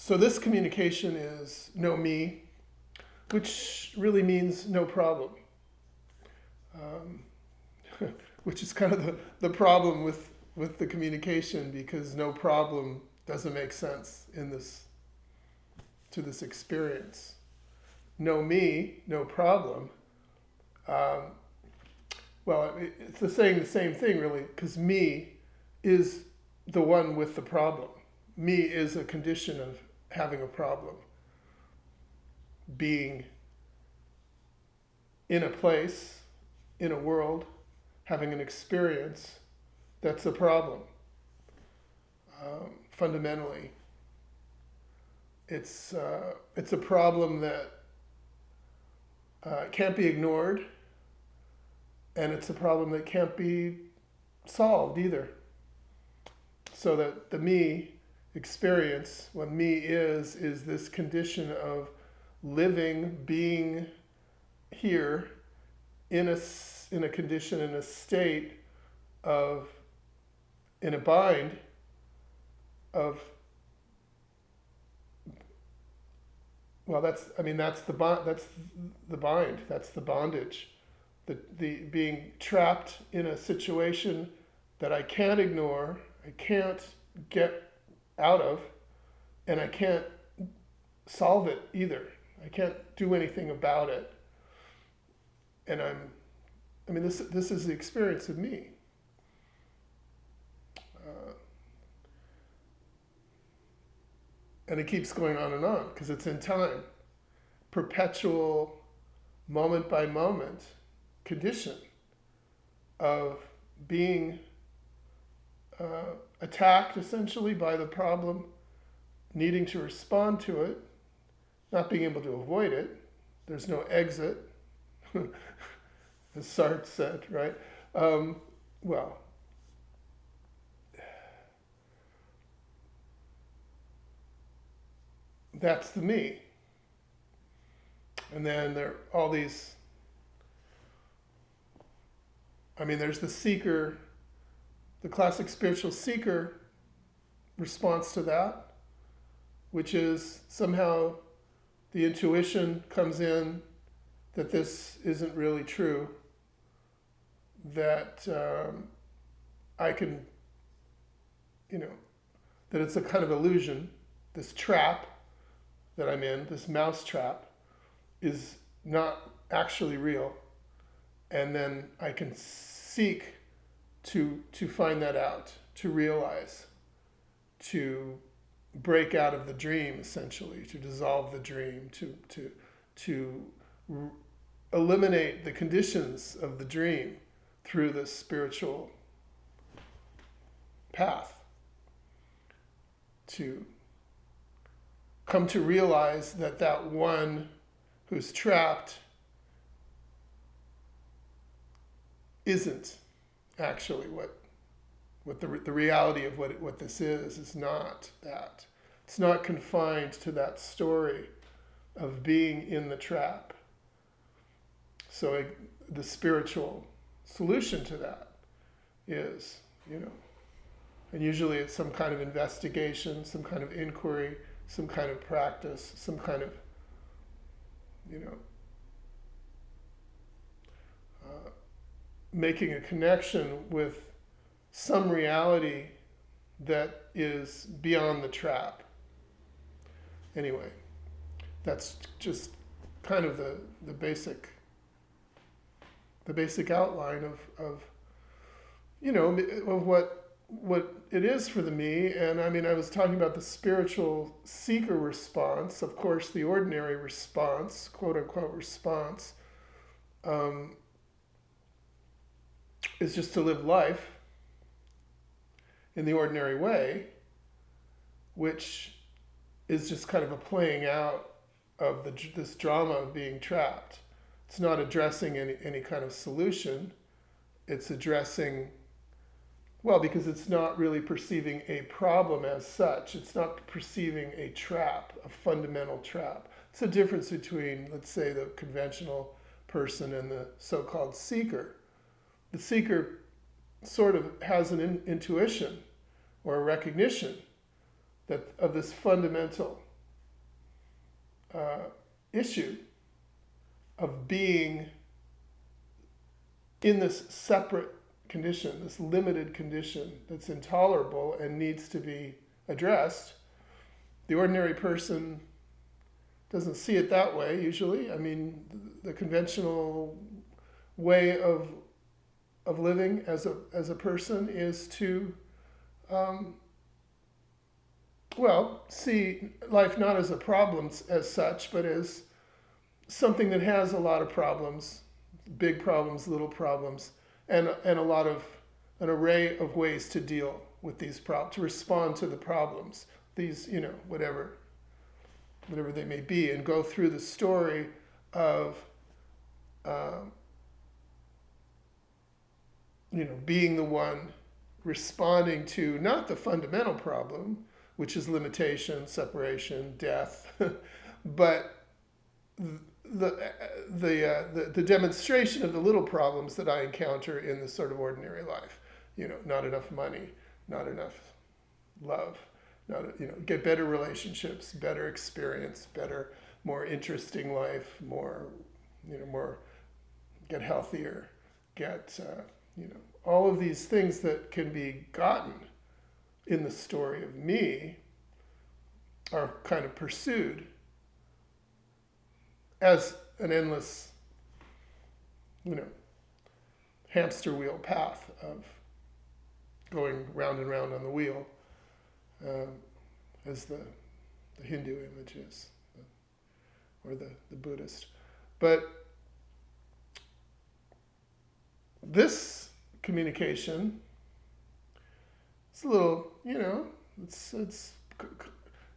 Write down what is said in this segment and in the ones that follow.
So this communication is no me, which really means no problem, um, which is kind of the problem with the communication, because no problem doesn't make sense in this to this experience. No me, no problem. Um, well, it's saying the same thing really, because me is the one with the problem. Me is a condition of having a problem. Being in a place, in a world, having an experience, that's a problem. Fundamentally, it's a problem that can't be ignored, and it's a problem that can't be solved either. So that the me experience, what me is this condition of living, being here in a condition, in a state of, in a bind of, well, that's the bind, that's the bondage, the being trapped in a situation that I can't ignore, I can't get out of, and I can't solve it either. I can't do anything about it. And this is the experience of me. And it keeps going on and on, because it's in time. Perpetual, moment by moment condition of being attacked essentially by the problem, needing to respond to it, not being able to avoid it. There's no exit, as Sartre said, right? Well, that's the me. And then there are all these, there's the seeker, the classic spiritual seeker response to that, which is somehow the intuition comes in that this isn't really true, that I can, that it's a kind of illusion, this trap that I'm in, this mouse trap, is not actually real. And then I can seek to find that out, to realize, to break out of the dream, essentially, to dissolve the dream, to eliminate the conditions of the dream through the spiritual path, to come to realize that that one who's trapped isn't actually what the reality of what this is not that. It's not confined to that story of being in the trap. So the spiritual solution to that is, and usually it's some kind of investigation, some kind of inquiry, some kind of practice, some kind of, making a connection with some reality that is beyond the trap. Anyway, that's just kind of the basic outline of what it is for the me. And I was talking about the spiritual seeker response. Of course, the ordinary response, quote unquote response, is just to live life in the ordinary way, which is just kind of a playing out of this drama of being trapped. It's not addressing any kind of solution. It's addressing, because it's not really perceiving a problem as such. It's not perceiving a trap, a fundamental trap. It's a difference between, let's say, the conventional person and the so-called seeker. The seeker sort of has an intuition or a recognition that of this fundamental issue of being in this separate condition, this limited condition that's intolerable and needs to be addressed. The ordinary person doesn't see it that way usually. I mean, the conventional way of living as a person is to see life not as a problem as such, but as something that has a lot of problems, big problems, little problems, and an array of ways to deal with these problems, to respond to the problems, these, whatever they may be, and go through the story of, being the one responding to not the fundamental problem, which is limitation, separation, death, but the demonstration of the little problems that I encounter in the sort of ordinary life. Not enough money, not enough love, get better relationships, better experience, better, more interesting life, more, get healthier, get, all of these things that can be gotten in the story of me are kind of pursued as an endless, hamster wheel path of going round and round on the wheel, as the Hindu image is, or the Buddhist. But this communication, it's a little, it's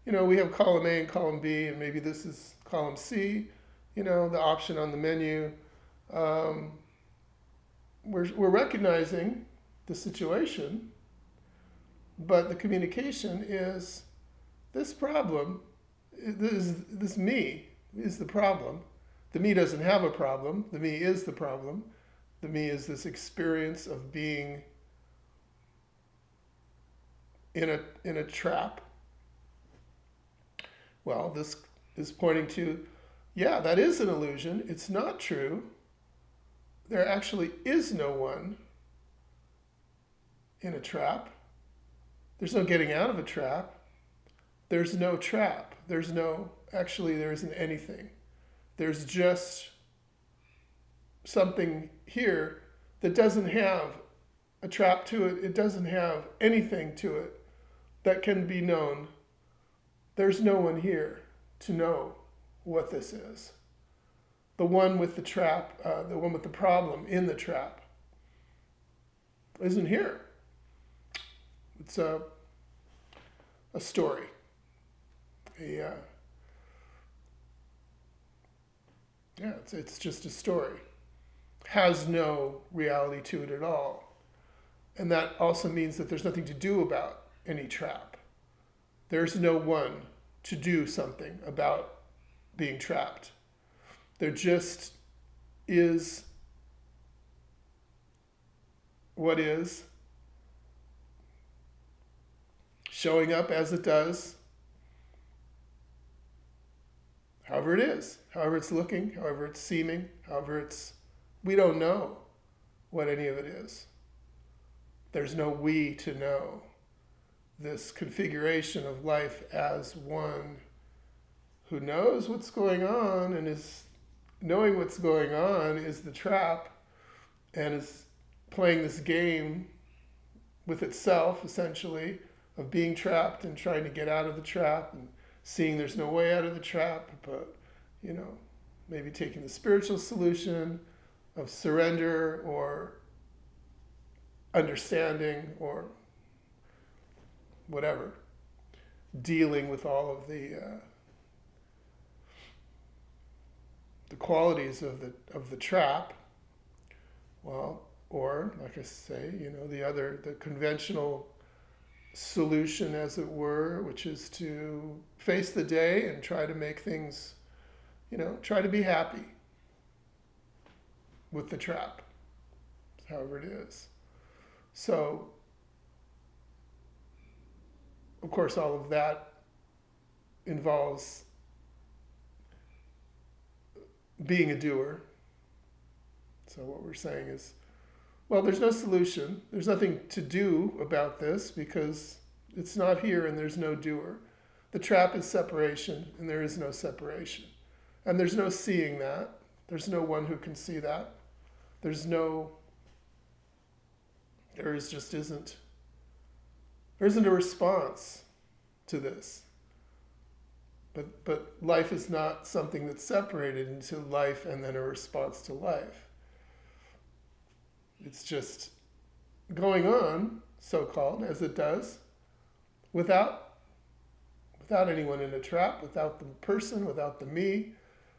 we have column A and column B, and maybe this is column C, the option on the menu. We're recognizing the situation, but the communication is this problem, this me is the problem. The me doesn't have a problem. The me is the problem. The me is this experience of being in a trap. Well, this is pointing to, yeah, that is an illusion. It's not true. There actually is no one in a trap. There's no getting out of a trap. There's no trap. There isn't anything. There's just something here that doesn't have a trap to it. It doesn't have anything to it that can be known. There's no one here to know what this is. The one with the trap, the one with the problem in the trap, isn't here. It's a story. It's just a story. Has no reality to it at all. And that also means that there's nothing to do about any trap. There's no one to do something about being trapped. There just is what is, showing up as it does, however it is, however it's looking, however it's seeming, we don't know what any of it is. There's no we to know. This configuration of life as one who knows what's going on and is knowing what's going on is the trap, and is playing this game with itself, essentially, of being trapped and trying to get out of the trap and seeing there's no way out of the trap, but, maybe taking the spiritual solution of surrender or understanding or whatever, dealing with all of the qualities of the trap. Well, or like I say, the conventional solution, as it were, which is to face the day and try to make things, try to be happy with the trap, however it is. So, of course, all of that involves being a doer. So what we're saying is, well, there's no solution. There's nothing to do about this because it's not here and there's no doer. The trap is separation and there is no separation. And there's no seeing that. There's no one who can see that. There isn't a response to this. But life is not something that's separated into life and then a response to life. It's just going on, so-called, as it does, without anyone in a trap, without the person, without the me,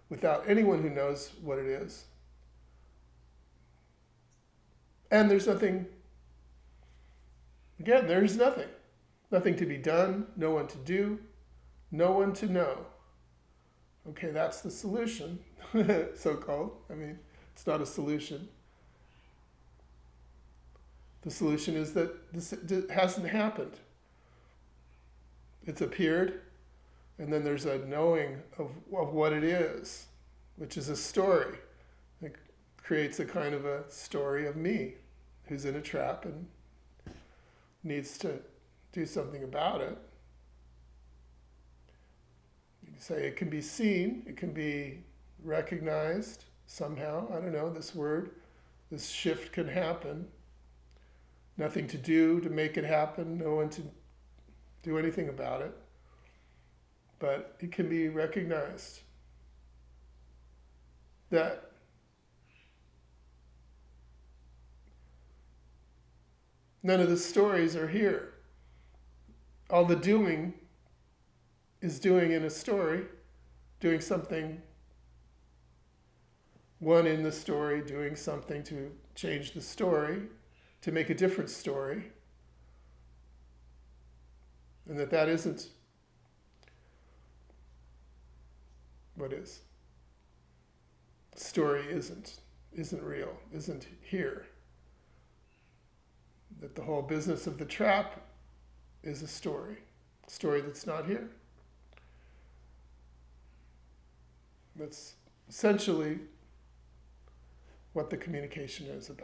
without anyone who knows what it is. And there's nothing, again, there's nothing. Nothing to be done, no one to do, no one to know. Okay, that's the solution, so-called. I mean, it's not a solution. The solution is that this hasn't happened. It's appeared, and then there's a knowing of what it is, which is a story. It creates a kind of a story of me, who's in a trap and needs to do something about it. You can say it can be seen, it can be recognized somehow. I don't know, this shift can happen. Nothing to do to make it happen, no one to do anything about it. But it can be recognized that none of the stories are here. All the doing is doing in a story, doing something, one in the story, doing something to change the story, to make a different story. And that isn't what is. Story isn't real, isn't here. That the whole business of the trap is a story that's not here. That's essentially what the communication is about.